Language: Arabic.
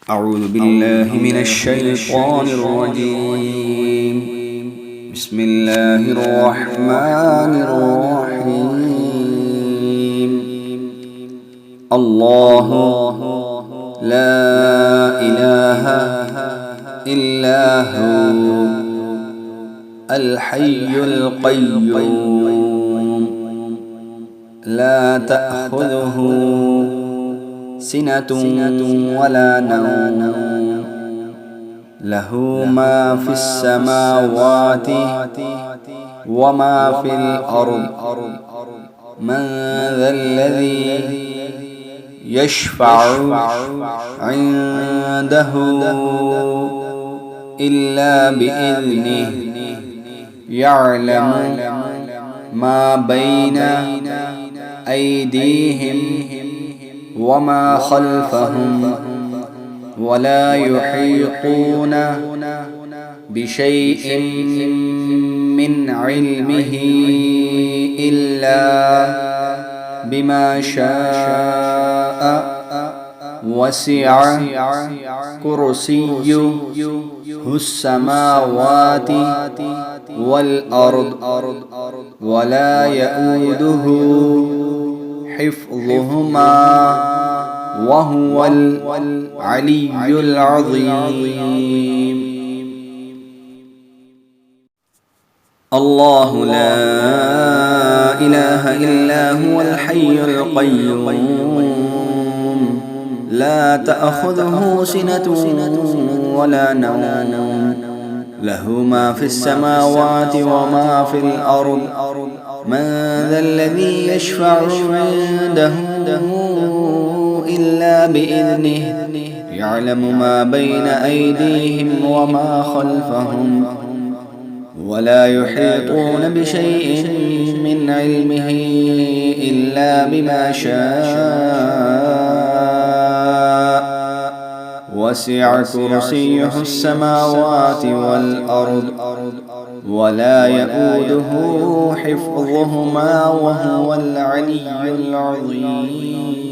أعوذ بالله من الشيطان الرجيم. بسم الله الرحمن الرحيم. الله لا إله إلا هو الحي القيوم لا تأخذه سنة ولا نوم له ما في السماوات وما في الأرض من ذا الذي يشفع عنده إلا بإذنه يعلم ما بين أيديهم وما خلفهم ولا يحيطون بشيء من علمه إلا بما شاء وسع كرسيه السماوات والأرض ولا يؤوده حفظهما وهو العلي العظيم. الله لا إله إلا هو الحي القيوم لا تأخذه سنة ولا نوم له ما في السماوات وما في الأرض من ذا الذي يشفع عنده إلا بإذنه يعلم ما بين أيديهم وما خلفهم ولا يحيطون بشيء من علمه إلا بما شاء وسع كرسيه السماوات والأرض ولا يؤوده حفظهما وهو العلي العظيم.